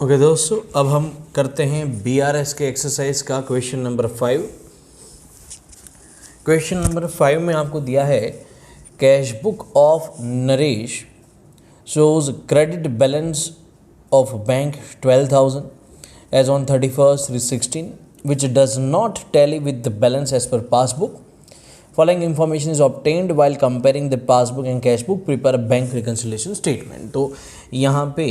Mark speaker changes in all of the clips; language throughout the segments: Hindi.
Speaker 1: ओके दोस्तों, अब हम करते हैं BRS के एक्सरसाइज का क्वेश्चन नंबर 5। क्वेश्चन नंबर 5 में आपको दिया है cash book of Naresh shows credit balance of bank 12,000 as on 31/3/16 which does not tally with the balance as per passbook. Following information is obtained while comparing the passbook and cash book. Prepare a bank reconciliation statement. तो यहाँ पे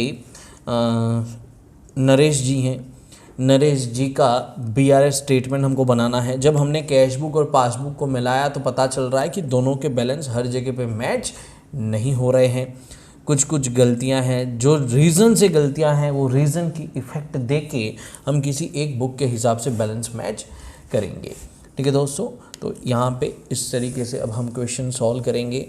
Speaker 1: नरेश जी हैं, नरेश जी का BRS स्टेटमेंट हमको बनाना है। जब हमने कैश बुक और पासबुक को मिलाया तो पता चल रहा है कि दोनों के बैलेंस हर जगह पे मैच नहीं हो रहे हैं। कुछ गलतियां हैं, जो रीज़न से गलतियां हैं वो रीज़न की इफ़ेक्ट दे के हम किसी एक बुक के हिसाब से बैलेंस मैच करेंगे। ठीक है दोस्तों, तो यहाँ पे इस तरीके से अब हम क्वेश्चन सॉल्व करेंगे।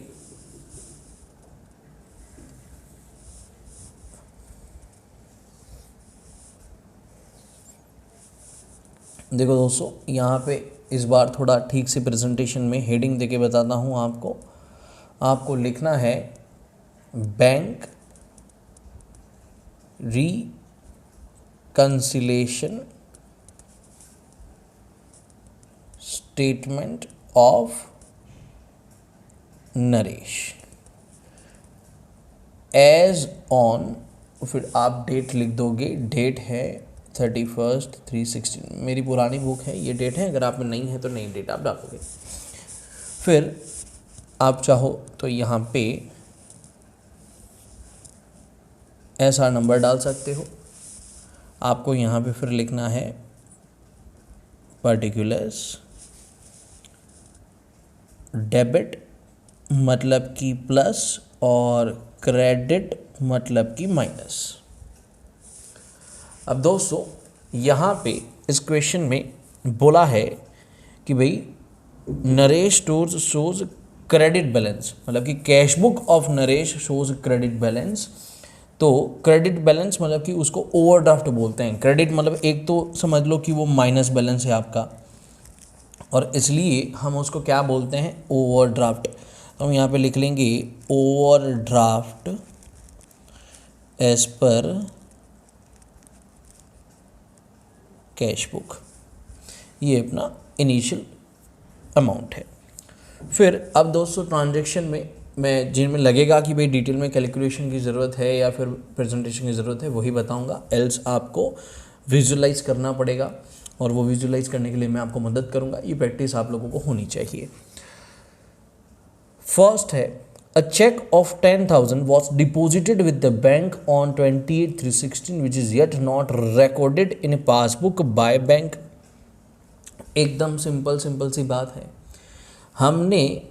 Speaker 1: देखो दोस्तों, यहाँ पे इस बार थोड़ा ठीक से प्रेजेंटेशन में हेडिंग देके बताता हूँ आपको लिखना है bank reconciliation statement of Naresh as on, फिर आप डेट लिख दोगे। डेट है 31/3/16। मेरी पुरानी बुक है, ये डेट है। अगर आप में नहीं है तो नई डेट आप डालोगे। फिर आप चाहो तो यहाँ पे ऐसा नंबर डाल सकते हो। आपको यहाँ पे फिर लिखना है पर्टिकुलर्स, डेबिट मतलब कि प्लस और क्रेडिट मतलब कि माइनस। अब दोस्तों यहाँ पे इस क्वेश्चन में बोला है कि भाई Naresh stores shows credit balance, मतलब कि cash book of Naresh shows credit balance. तो क्रेडिट बैलेंस मतलब कि उसको ओवरड्राफ्ट बोलते हैं। क्रेडिट मतलब एक तो समझ लो कि वो माइनस बैलेंस है आपका, और इसलिए हम उसको क्या बोलते हैं, ओवरड्राफ्ट। तो हम यहाँ पे लिख लेंगे overdraft as per cash book. ये अपना इनिशियल अमाउंट है। फिर अब दोस्तों ट्रांजैक्शन में जिनमें लगेगा कि भाई डिटेल में कैलकुलेशन की ज़रूरत है या फिर प्रेजेंटेशन की ज़रूरत है वही बताऊंगा, एल्स आपको विजुअलाइज करना पड़ेगा, और वो विजुअलाइज करने के लिए मैं आपको मदद करूंगा। ये प्रैक्टिस आप लोगों को होनी चाहिए। फर्स्ट है, a cheque of 10,000 was deposited with the bank on 28/3/16 which is yet not recorded in passbook by bank. एकदम सिंपल सी बात है। हमने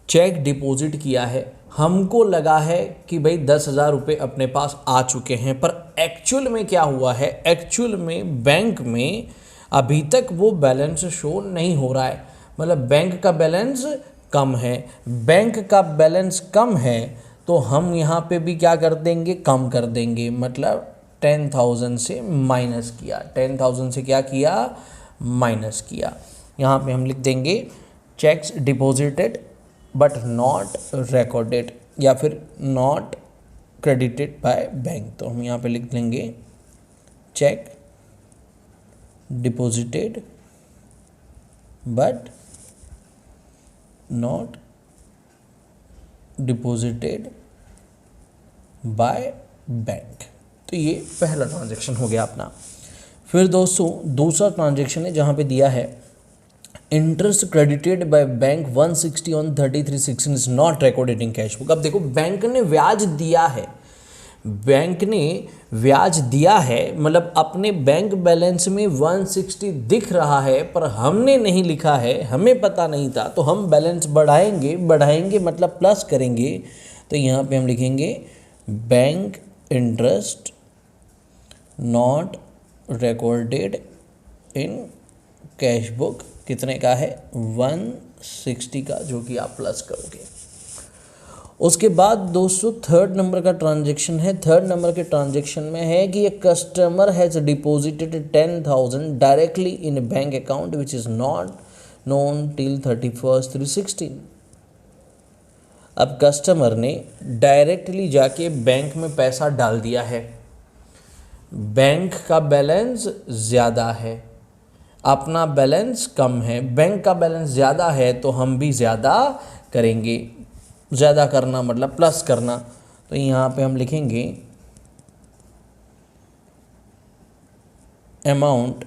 Speaker 1: चेक डिपॉजिट किया है, हमको लगा है कि भाई 10,000 रुपये अपने पास आ चुके हैं, पर एक्चुअल में क्या हुआ है, एक्चुअल में बैंक में अभी तक वो बैलेंस शो नहीं हो रहा है। मतलब बैंक का बैलेंस कम है। बैंक का बैलेंस कम है तो हम यहाँ पे भी क्या कर देंगे, कम कर देंगे। मतलब 10,000 से माइनस किया, 10,000 से क्या किया, माइनस किया। यहाँ पे हम लिख देंगे checks deposited but not recorded, या फिर नॉट क्रेडिटेड बाय बैंक। तो हम यहाँ पे लिख देंगे check deposited but not deposited by bank. तो ये पहला ट्रांजैक्शन हो गया अपना। फिर दोस्तों दूसरा ट्रांजैक्शन है जहाँ पे दिया है interest credited by bank 160 on 33/16 is not recorded in cash book. अब देखो, बैंक ने ब्याज दिया है, बैंक ने ब्याज दिया है, मतलब अपने बैंक बैलेंस में 160 दिख रहा है, पर हमने नहीं लिखा है, हमें पता नहीं था। तो हम बैलेंस बढ़ाएंगे मतलब प्लस करेंगे। तो यहाँ पे हम लिखेंगे bank interest not recorded in cash book. कितने का है, 160 का, जो कि आप प्लस करोगे। उसके बाद दोस्तों थर्ड नंबर का ट्रांजैक्शन है। थर्ड नंबर के ट्रांजैक्शन में है कि ये customer has deposited 10,000 directly in bank account which is not known till 31/3/16। अब कस्टमर ने डायरेक्टली जाके बैंक में पैसा डाल दिया है, बैंक का बैलेंस ज़्यादा है, अपना बैलेंस कम है, बैंक का बैलेंस ज़्यादा है तो हम भी ज़्यादा करेंगे। ज़्यादा करना मतलब प्लस करना, तो यहाँ पे हम लिखेंगे amount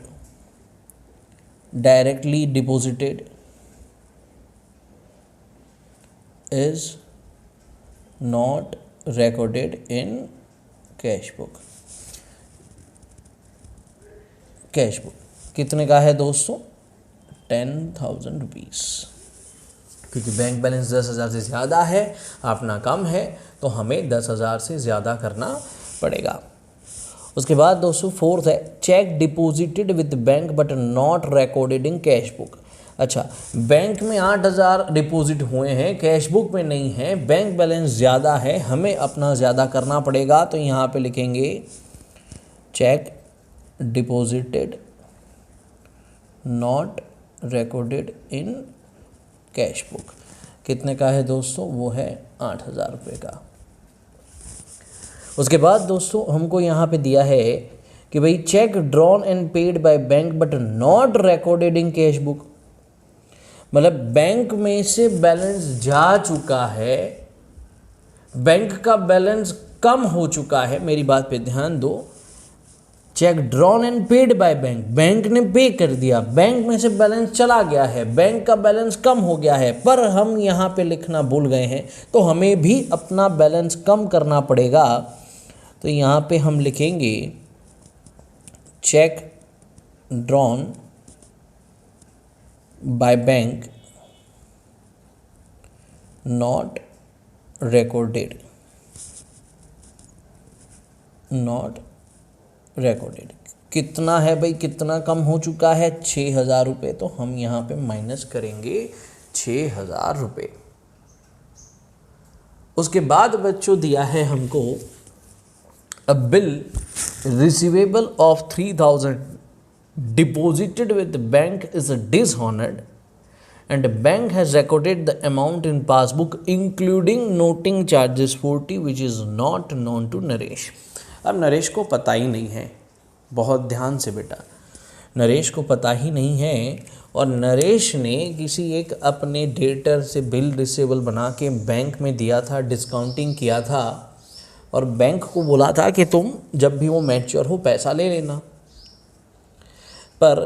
Speaker 1: directly deposited is not recorded in cash book. Cash book कितने का है दोस्तों? 10,000 रुपीज़, क्योंकि बैंक बैलेंस 10,000 से ज़्यादा है, अपना कम है, तो हमें 10,000 से ज़्यादा करना पड़ेगा। उसके बाद दोस्तों फोर्थ है check deposited with bank but not recorded in cash book. अच्छा, बैंक में 8,000 डिपॉजिट हुए हैं, कैश बुक में नहीं है, बैंक बैलेंस ज़्यादा है, हमें अपना ज़्यादा करना पड़ेगा, तो यहाँ पे लिखेंगे check deposited not recorded in cash book. कितने का है दोस्तों? वो है 8,000 रुपये का। उसके बाद दोस्तों हमको यहाँ पे दिया है कि भाई check drawn and paid by bank but not recorded in cash book, मतलब बैंक में से बैलेंस जा चुका है, बैंक का बैलेंस कम हो चुका है। मेरी बात पे ध्यान दो, check drawn and paid by bank, bank ने पे कर दिया, बैंक में से बैलेंस चला गया है, बैंक का बैलेंस कम हो गया है, पर हम यहाँ पे लिखना भूल गए हैं, तो हमें भी अपना बैलेंस कम करना पड़ेगा। तो यहाँ पे हम लिखेंगे check drawn by bank not recorded, not recorded. कितना है भाई, कितना कम हो चुका है? 6,000 रुपये, तो हम यहाँ पे माइनस करेंगे 6,000 रुपये। उसके बाद बच्चों दिया है हमको अ bill receivable of 3,000 deposited with the bank is dishonored and the bank has recorded the amount in passbook including noting charges 40 which is not known to Naresh. अब नरेश को पता ही नहीं है, बहुत ध्यान से बेटा, नरेश को पता ही नहीं है, और नरेश ने किसी एक अपने डेटर से बिल रिसीवेबल बना के बैंक में दिया था, डिस्काउंटिंग किया था, और बैंक को बोला था कि तुम जब भी वो मैच्योर हो पैसा ले लेना, पर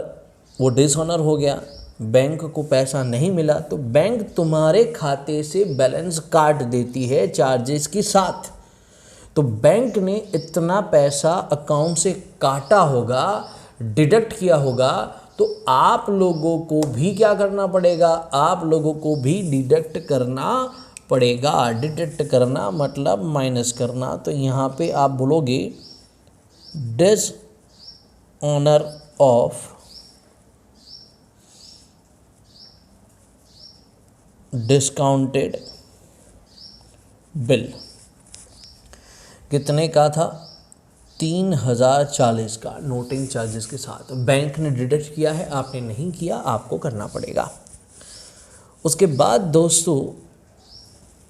Speaker 1: वो डिसऑनर हो गया, बैंक को पैसा नहीं मिला, तो बैंक तुम्हारे खाते से बैलेंस काट देती है चार्जेस के साथ। तो बैंक ने इतना पैसा अकाउंट से काटा होगा, डिडक्ट किया होगा, तो आप लोगों को भी क्या करना पड़ेगा? आप लोगों को भी डिडक्ट करना पड़ेगा। डिडक्ट करना मतलब माइनस करना। तो यहाँ पे आप बोलोगे डिसऑनर ऑफ डिस्काउंटेड बिल। कितने का था? 3,040 का, नोटिंग चार्जेस के साथ। बैंक ने डिडक्ट किया है, आपने नहीं किया, आपको करना पड़ेगा। उसके बाद दोस्तों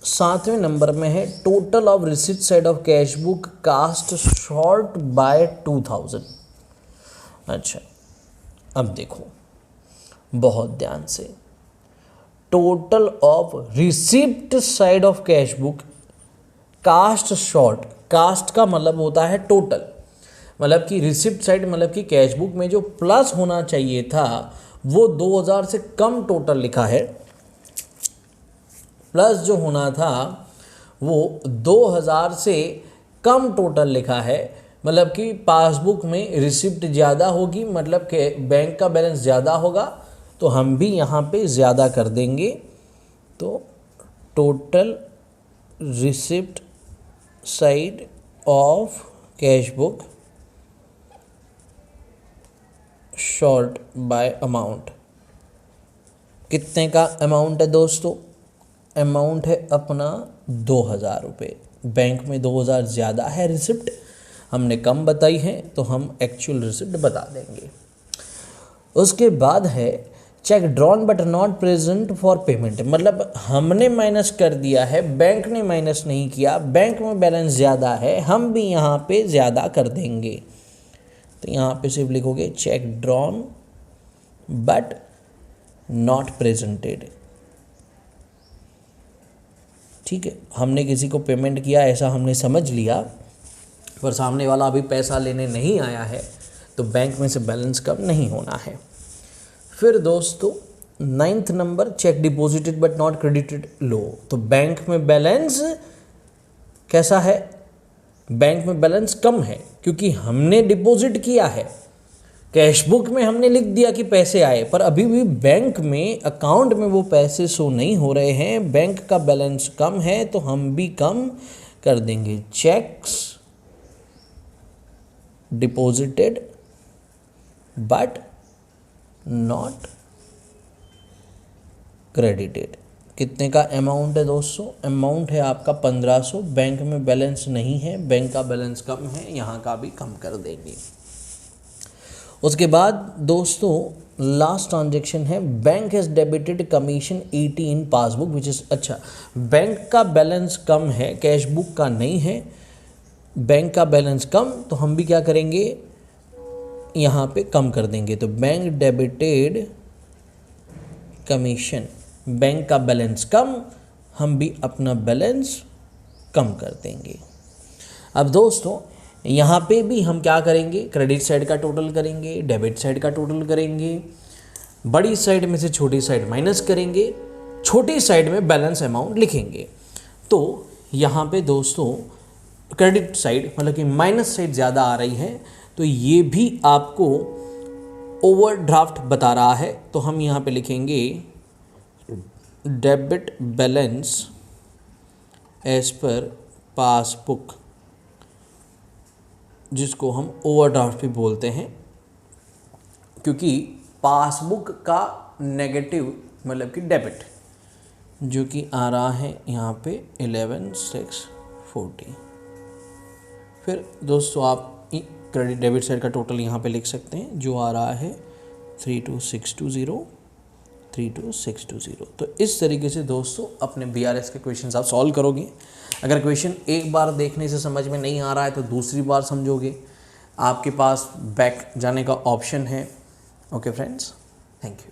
Speaker 1: 7वें नंबर में है total of receipt side of cash book cast short by 2,000। अच्छा, अब देखो बहुत ध्यान से, total of receipt side of cash book cast short. Cast का मतलब होता है टोटल, मतलब कि रिसिप्ट साइड मतलब कि कैश बुक में जो प्लस होना चाहिए था वो 2,000 से कम टोटल लिखा है, प्लस जो होना था वो 2,000 से कम टोटल लिखा है। मतलब कि पासबुक में रिसिप्ट ज़्यादा होगी, मतलब कि बैंक का बैलेंस ज़्यादा होगा, तो हम भी यहाँ पे ज़्यादा कर देंगे। तो total receipt side of cash book short bye amount. कितने का अमाउंट है दोस्तों? अमाउंट है अपना 2,000 रुपये। बैंक में 2,000 ज़्यादा है रिसिप्ट, हमने कम बताई है, तो हम एक्चुअल रिसिप्ट बता देंगे। उसके बाद है check drawn but not present for payment, मतलब हमने माइनस कर दिया है, बैंक ने माइनस नहीं किया, बैंक में बैलेंस ज़्यादा है, हम भी यहाँ पे ज़्यादा कर देंगे। तो यहाँ पे सिर्फ लिखोगे check drawn but not presented. ठीक है, हमने किसी को पेमेंट किया ऐसा हमने समझ लिया, पर सामने वाला अभी पैसा लेने नहीं आया है, तो बैंक में से बैलेंस कम नहीं होना है। फिर दोस्तों 9th number, cheque deposited but not credited लो। तो बैंक में बैलेंस कैसा है? बैंक में बैलेंस कम है क्योंकि हमने डिपॉजिट किया है। कैश बुक में हमने लिख दिया कि पैसे आए, पर अभी भी बैंक में अकाउंट में वो पैसे शो नहीं हो रहे हैं, बैंक का बैलेंस कम है, तो हम भी कम कर देंगे। Checks deposited but not credited. कितने का अमाउंट है दोस्तों? अमाउंट है आपका 1500। बैंक में बैलेंस नहीं है, बैंक का बैलेंस कम है, यहाँ का भी कम कर देंगे। उसके बाद दोस्तों लास्ट ट्रांजेक्शन है, bank has debited commission 80 in passbook which is. अच्छा, बैंक का बैलेंस कम है, कैश बुक का नहीं है, बैंक का बैलेंस कम, तो हम भी क्या करेंगे, यहाँ पे कम कर देंगे। तो बैंक डेबिटेड कमीशन, बैंक का बैलेंस कम, हम भी अपना बैलेंस कम कर देंगे। अब दोस्तों यहाँ पे भी हम क्या करेंगे, क्रेडिट साइड का टोटल करेंगे, डेबिट साइड का टोटल करेंगे, बड़ी साइड में से छोटी साइड माइनस करेंगे, छोटी साइड में बैलेंस अमाउंट लिखेंगे। तो यहाँ पे दोस्तों क्रेडिट साइड मतलब कि माइनस साइड ज़्यादा आ रही है, तो ये भी आपको ओवरड्राफ्ट बता रहा है। तो हम यहाँ पे लिखेंगे debit balance as per passbook, जिसको हम ओवरड्राफ्ट भी बोलते हैं, क्योंकि पासबुक का नेगेटिव मतलब कि डेबिट जो कि आ रहा है यहाँ पे 11,640। फिर दोस्तों आप क्रेडिट डेबिट साइड का टोटल यहाँ पे लिख सकते हैं, जो आ रहा है 32,620। तो इस तरीके से दोस्तों अपने BRS के क्वेश्चन आप सॉल्व करोगे। अगर क्वेश्चन एक बार देखने से समझ में नहीं आ रहा है तो दूसरी बार समझोगे, आपके पास बैक जाने का ऑप्शन है। Okay friends, thank you.